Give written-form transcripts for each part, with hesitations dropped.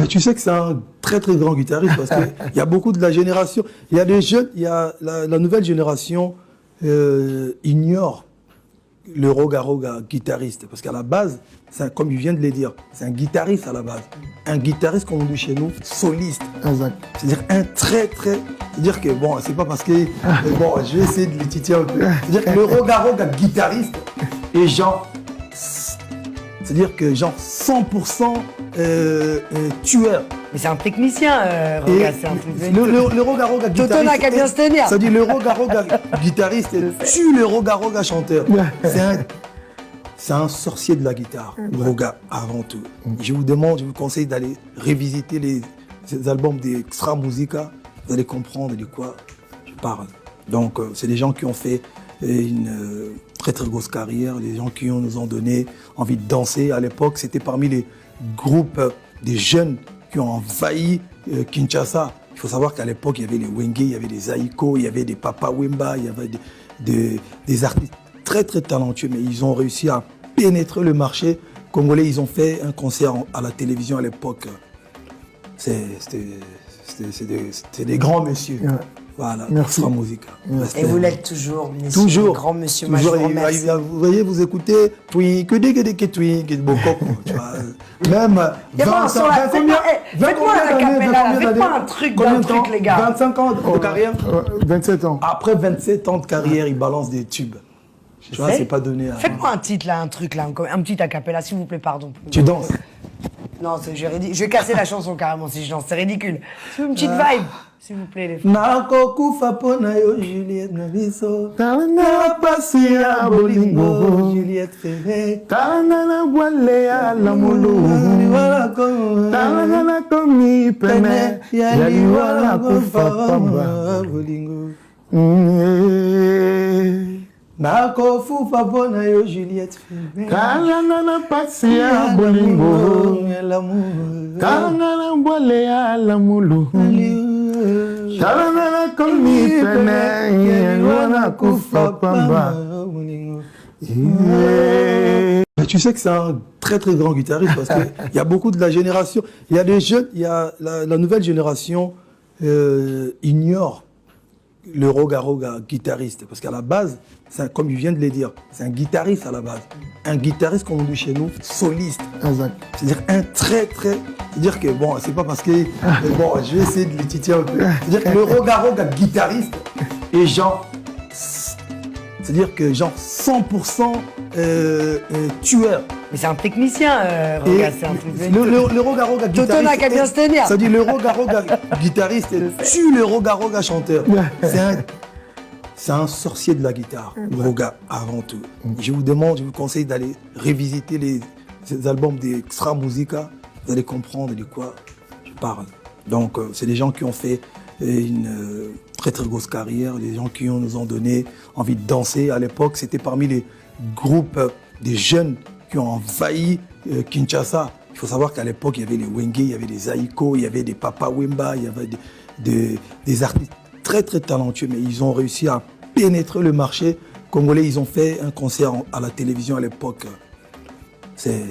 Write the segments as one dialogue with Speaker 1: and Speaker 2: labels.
Speaker 1: Tu sais que c'est un très très grand guitariste parce qu'il y a beaucoup de la génération. Il y a des jeunes, il y a la nouvelle génération ignore le roga guitariste. Parce qu'à la base, comme il vient de le dire, c'est un guitariste à la base. Un guitariste, comme on dit chez nous, soliste. C'est-à-dire un très. C'est-à-dire que, bon, c'est pas parce que. Bon, je vais essayer de le titiller un peu. C'est-à-dire que le roga guitariste est genre. C'est-à-dire que genre 100% tueur.
Speaker 2: Mais c'est un technicien, Roga, c'est un truc.
Speaker 1: Le roga guitariste.
Speaker 2: Toto n'a qu'à bien se tenir.
Speaker 1: Ça dit le roga guitariste tue le roga chanteur. C'est un sorcier de la guitare, Roga avant tout. Je vous conseille d'aller revisiter les albums d'Extra Musica. Vous allez comprendre de quoi je parle. Donc c'est des gens qui ont fait une très très grosse carrière, les gens qui nous ont donné envie de danser. À l'époque, c'était parmi les groupes des jeunes qui ont envahi Kinshasa. Il faut savoir qu'à l'époque, il y avait les Wenge, il y avait les Aiko, il y avait des Papa Wemba, il y avait des artistes très très talentueux, mais ils ont réussi à pénétrer le marché congolais. Ils ont fait un concert à la télévision à l'époque. C'était des grands messieurs. Ouais. Voilà,
Speaker 3: merci.
Speaker 1: Musique.
Speaker 2: Et vous l'êtes toujours, monsieur,
Speaker 1: toujours.
Speaker 2: Grand monsieur.
Speaker 1: Toujours.
Speaker 2: Vous
Speaker 1: voyez, vous écoutez, que même 25 ans de carrière.
Speaker 3: 27 ans.
Speaker 1: Après 27 ans de carrière, il balance des tubes. Tu vois, c'est pas donné à...
Speaker 2: Faites-moi un titre là, un truc là, un petit acapella, s'il vous plaît, pardon.
Speaker 1: Tu danses?
Speaker 2: Non, je vais casser la chanson carrément si je danse, c'est ridicule. C'est une petite vibe, s'il vous plaît, les filles.
Speaker 1: Nakokufa pona yo Juliette Nabiso. Tana pasi ya bolingo Juliette Ferré. Tana boile ya la mulu. Tana komi pene ya liwala kufa pamba bolingo. Nakofufa pona yo Juliette Ferré.
Speaker 3: Tana pasi ya bolingo. Tana boile ya la mulu.
Speaker 1: Tu sais que c'est un très très grand guitariste parce qu'il y a beaucoup de la génération. Il y a des jeunes, il y a la nouvelle génération ignore le roga guitariste parce qu'à la base, comme il vient de le dire, c'est un guitariste à la base. Un guitariste, comme on dit chez nous, soliste. C'est-à-dire un très. C'est-à-dire que, bon, c'est pas parce que. Bon, je vais essayer de le titiller un peu. C'est-à-dire que le roga guitariste est genre. C'est-à-dire que genre 100% tueur.
Speaker 2: Mais c'est un technicien, Roga, c'est un truc.
Speaker 1: Le roga guitariste.
Speaker 2: Toto n'a qu'à bien se tenir.
Speaker 1: Ça dit le roga guitariste tue le roga chanteur. C'est un sorcier de la guitare, Roga avant tout. Je vous conseille d'aller revisiter les albums d'Extra Musica. Vous allez comprendre de quoi je parle. Donc c'est des gens qui ont fait une très très grosse carrière, les gens qui nous ont donné envie de danser. À l'époque, c'était parmi les groupes des jeunes qui ont envahi Kinshasa. Il faut savoir qu'à l'époque, il y avait les Wenge, il y avait les Aiko, il y avait des Papa Wemba, il y avait des artistes très très talentueux, mais ils ont réussi à pénétrer le marché congolais. Ils ont fait un concert à la télévision à l'époque. C'est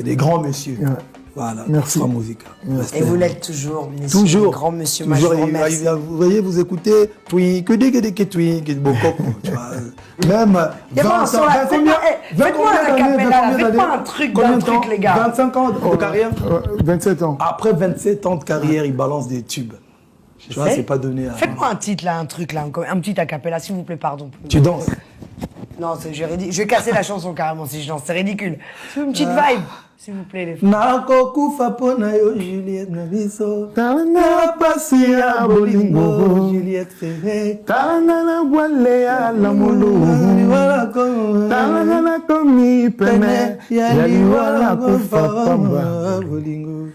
Speaker 1: des grands messieurs. Ouais. Voilà,
Speaker 3: merci.
Speaker 1: Musique.
Speaker 2: Et vous l'êtes toujours, monsieur,
Speaker 1: toujours.
Speaker 2: Grand monsieur.
Speaker 1: Toujours. Vous voyez, vous écoutez, même
Speaker 2: faites-moi un acapella, faites-moi un truc d'un truc, les gars.
Speaker 1: 25 ans de carrière.
Speaker 3: 27 ans.
Speaker 1: Après 27 ans de carrière, il balance des tubes. Tu vois, c'est pas donné à...
Speaker 2: Faites-moi un titre là, un truc là, un petit acapella, s'il vous plaît, pardon.
Speaker 1: Tu danses?
Speaker 2: Non, je vais casser la chanson carrément si je danse, c'est ridicule. C'est une petite vibe, s'il vous plaît, les filles.
Speaker 1: Nakokufa pona yo Juliette Nabiso. Tana pasi ya bolingo Juliette Ferré. Tana boile ya la mulu. Tana komi pene ya liwala kufa pamba bolingo.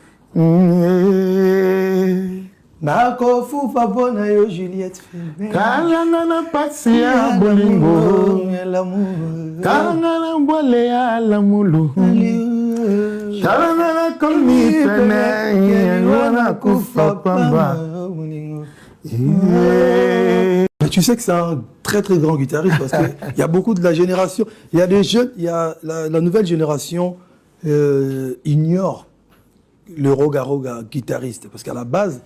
Speaker 1: Nakofufa pona yo Juliette Ferré.
Speaker 3: Tana pasi ya bolingo. Tana boile ya la mulu. Tana komi pene ya liwala kufa pamba.
Speaker 1: Mais tu sais que c'est un très très grand guitariste parce qu'il y a beaucoup de la génération. Il y a des jeunes, il y a la nouvelle génération ignore le roga guitariste, parce qu'à la base,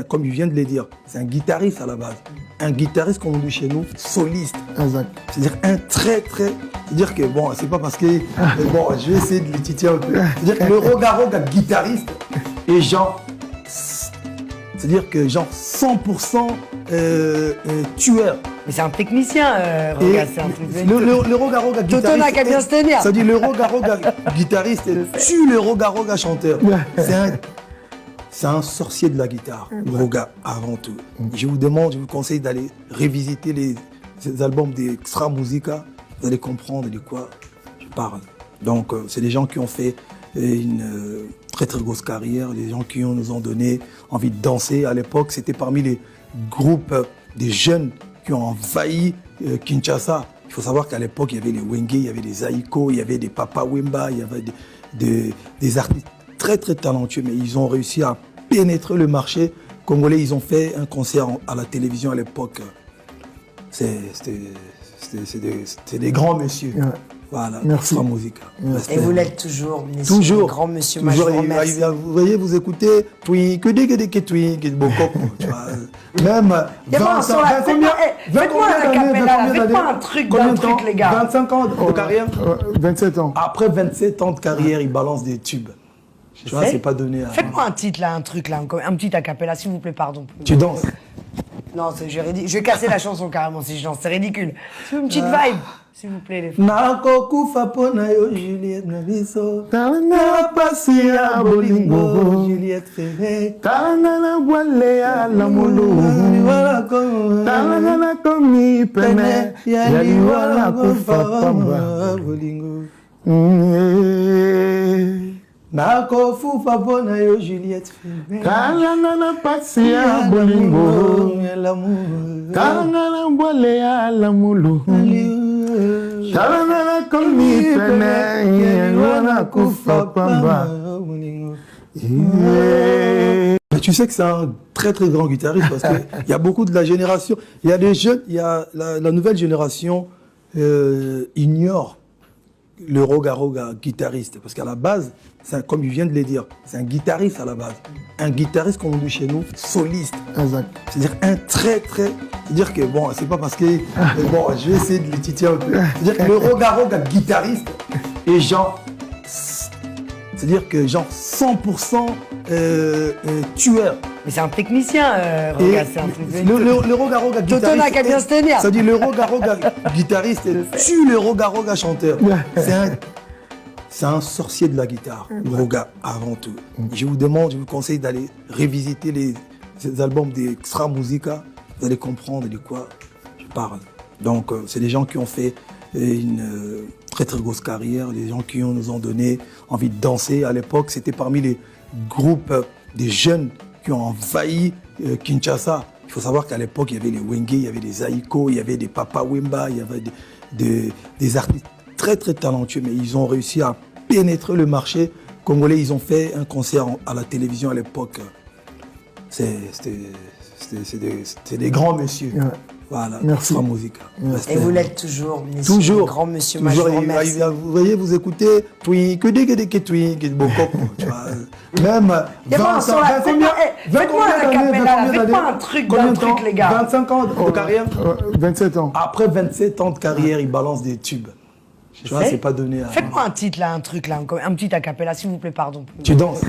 Speaker 1: comme il vient de le dire, c'est un guitariste à la base. Un guitariste, comme on dit chez nous, soliste.
Speaker 3: Exact.
Speaker 1: C'est-à-dire un très... C'est-à-dire que, bon, c'est pas parce que... bon, je vais essayer de le titiller un peu. C'est-à-dire que le roga guitariste est genre... C'est-à-dire que genre 100% tueur.
Speaker 2: Mais c'est un technicien, Roga, c'est un truc.
Speaker 1: Le roga guitariste...
Speaker 2: Totona qui a bien se tenir.
Speaker 1: Ça dit le roga guitariste tue le roga chanteur. C'est un sorcier de la guitare, Roga, avant tout. Je vous conseille d'aller revisiter ces albums d'Extra Musica. Vous allez comprendre de quoi je parle. Donc, c'est des gens qui ont fait une très grosse carrière, des gens qui nous ont donné envie de danser. À l'époque, c'était parmi les groupes des jeunes qui ont envahi Kinshasa. Il faut savoir qu'à l'époque, il y avait les Wenge, il y avait les Aiko, il y avait des Papa Wemba, il y avait des artistes très talentueux, mais ils ont réussi à pénétrer le marché congolais. Ils ont fait un concert à la télévision à l'époque. C'est des grands messieurs. Ouais. Voilà,
Speaker 3: merci.
Speaker 1: Musique.
Speaker 2: Et vous l'êtes toujours, monsieur.
Speaker 1: Toujours.
Speaker 2: Grand monsieur.
Speaker 1: Toujours. Vous voyez, vous écoutez, même
Speaker 3: 25
Speaker 2: les gars.
Speaker 1: 25 ans de carrière.
Speaker 3: 27 ans.
Speaker 1: Après 27 ans de carrière, il balance des tubes. Tu vois, c'est pas donné à...
Speaker 2: Faites-moi un titre là, un truc là, un petit acapella, s'il vous plaît, pardon.
Speaker 1: Tu danses?
Speaker 2: Non, je vais casser la chanson carrément si je danse, c'est ridicule. C'est une petite vibe, s'il vous plaît, les filles.
Speaker 1: Nakokufa pona yo Juliette Nabiso.
Speaker 3: Tana pasi ya bolingo.
Speaker 1: Juliette Ferré.
Speaker 3: Tana wale ya lamulu. Tana komi pene. Yali wala kufa pamba
Speaker 1: bolingo. Nakofufa pona yo Juliette Ferré.
Speaker 3: Tana pasi ya bolingo. Tana wale ya lamulu. Tana komi pene. Yali wala kufa pamba.
Speaker 1: Mais tu sais que c'est un très grand guitariste parce qu'il y a beaucoup de la génération, il y a des jeunes, il y a la nouvelle génération ignore le roga guitariste parce qu'à la base, comme il vient de le dire, c'est un guitariste à la base. Un guitariste, comme on dit chez nous, soliste.
Speaker 3: Exact.
Speaker 1: C'est-à-dire un très... C'est-à-dire que, bon, c'est pas parce que... bon, je vais essayer de le titiller un peu. C'est-à-dire que le roga guitariste est genre... C'est-à-dire que genre 100% tueur.
Speaker 2: Mais c'est un technicien, Roga, c'est un truc.
Speaker 1: Le roga guitariste...
Speaker 2: Totona qui a bien se tenir.
Speaker 1: Ça dit le roga guitariste tue le roga chanteur. C'est un sorcier de la guitare, Roga, avant tout. Je vous conseille d'aller revisiter ces albums d'Extra Musica. Vous allez comprendre de quoi je parle. Donc, c'est des gens qui ont fait une très grosse carrière, des gens qui nous ont donné envie de danser. À l'époque, c'était parmi les groupes des jeunes qui ont envahi Kinshasa. Il faut savoir qu'à l'époque, il y avait les Wenge, il y avait les Aiko, il y avait des Papa Wemba, il y avait des artistes très talentueux, mais ils ont réussi à pénétrer le marché congolais. Ils ont fait un concert à la télévision à l'époque. C'est des grands messieurs. Ouais. Voilà,
Speaker 3: merci.
Speaker 1: Musique.
Speaker 2: Et vous l'êtes toujours, monsieur.
Speaker 1: Toujours.
Speaker 2: Grand monsieur.
Speaker 1: Toujours. Vous voyez, vous écoutez, même
Speaker 2: 25 les gars.
Speaker 1: 25 ans de carrière.
Speaker 3: 27 ans.
Speaker 1: Après 27 ans de carrière, il balance des tubes. Tu vois, c'est pas donné à...
Speaker 2: Faites-moi un titre là, un truc là, un petit acapella, s'il vous plaît, pardon.
Speaker 1: Tu danses?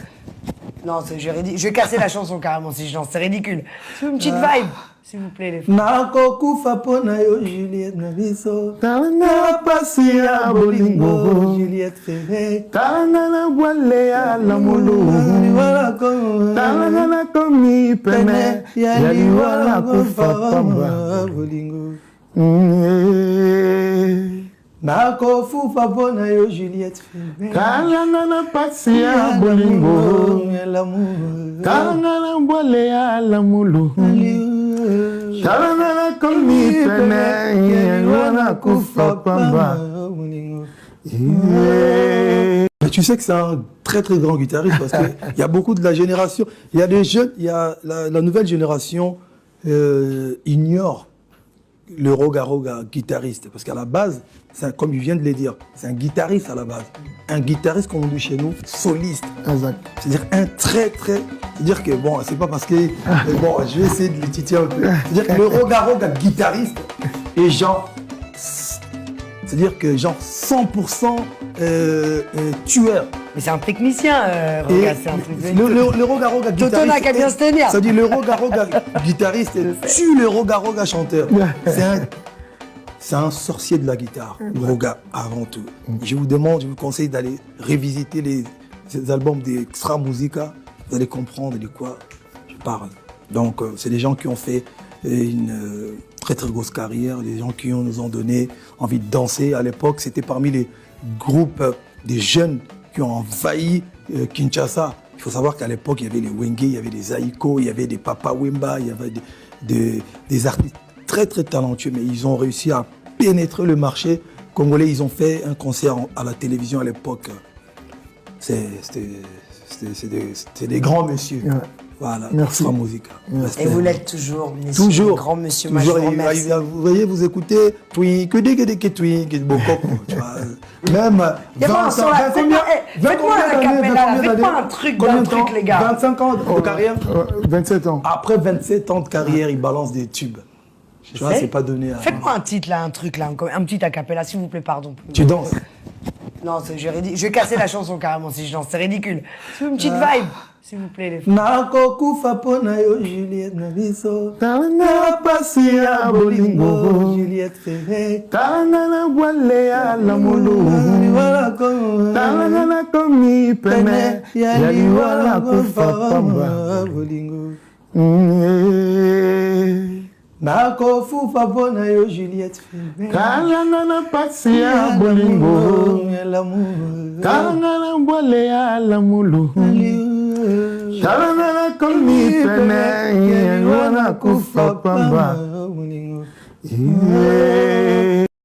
Speaker 2: Non, je vais casser la chanson carrément si je danse, c'est ridicule. C'est une petite vibe, s'il vous plaît, les filles.
Speaker 1: Nakokufa pona yo Juliette Nabiso.
Speaker 3: Tana pasi ya bolingo.
Speaker 1: Juliette Ferré.
Speaker 3: Tana wale ya lamulu. Tana komi pene. Yali wala kufa pamba
Speaker 1: bolingo. Nakofufa pona yo Juliette Ferré.
Speaker 3: Tana pasi ya bolingo. Tana wale ya lamulu. Tana komi pene. Yali wala kufa pamba.
Speaker 1: Mais tu sais que c'est un très grand guitariste parce qu'il y a beaucoup de la génération, il y a des jeunes, il y a la nouvelle génération ignore le Roga Roga guitariste, parce qu'à la base, comme il vient de le dire, c'est un guitariste à la base. Un guitariste, comme on dit chez nous, soliste.
Speaker 3: Exact.
Speaker 1: C'est-à-dire un c'est-à-dire que, bon, c'est pas parce que... bon, je vais essayer de le titiller un peu. C'est-à-dire que le Roga Roga guitariste est genre... C'est-à-dire que genre 100% tueur.
Speaker 2: Mais c'est un technicien, Roga, c'est un truc de...
Speaker 1: Le Roga Roga guitariste...
Speaker 2: Toto n'a qu'à bien se tenir.
Speaker 1: Ça dit le Roga Roga guitariste tue le Roga Roga chanteur. C'est un sorcier de la guitare, Roga, avant tout. Je vous conseille d'aller revisiter ces albums d'Extra Musica. Vous allez comprendre de quoi je parle. Donc, c'est des gens qui ont fait une très très grosse carrière, des gens qui nous ont donné envie de danser. À l'époque, c'était parmi les groupes des jeunes qui ont envahi Kinshasa. Il faut savoir qu'à l'époque, il y avait les Wenge, il y avait les Aiko, il y avait des Papa Wemba, il y avait des artistes très très talentueux, mais ils ont réussi à pénétrer le marché congolais. Ils ont fait un concert à la télévision à l'époque. C'était des grands messieurs. Ouais. Voilà,
Speaker 3: merci.
Speaker 1: Extra Musica.
Speaker 2: Et vous l'êtes toujours, messieurs,
Speaker 1: toujours,
Speaker 2: grand monsieur.
Speaker 1: Toujours,
Speaker 2: vous
Speaker 1: voyez, vous écoutez Twink, même
Speaker 2: faites-moi la capella, faites-moi un truc d'un truc, les gars.
Speaker 1: 25 ans de carrière.
Speaker 3: 27 ans.
Speaker 1: Après 27 ans de carrière, il balance des tubes. Tu vois, c'est pas donné à...
Speaker 2: Faites-moi un titre là, un truc là, un petit a cappella, s'il vous plaît, pardon.
Speaker 1: Tu danses?
Speaker 2: Non, je vais casser la chanson carrément si je danse, c'est ridicule. C'est une petite vibe, s'il vous plaît, les frères.
Speaker 1: Nakokufa pona yo Juliette Nabiso.
Speaker 3: Tana pasi ya bolingo.
Speaker 1: Juliette Ferré.
Speaker 3: Tana na wale ya lamulu. Tana na komi pene. Yali wala kufa pamba.
Speaker 1: Bolingo. Nakofufa pona yo Juliette Ferré.
Speaker 3: Tana na pasi ya bolingo. Tana na wale ya lamulu. Tana komi pene. Yali wala kufa pamba.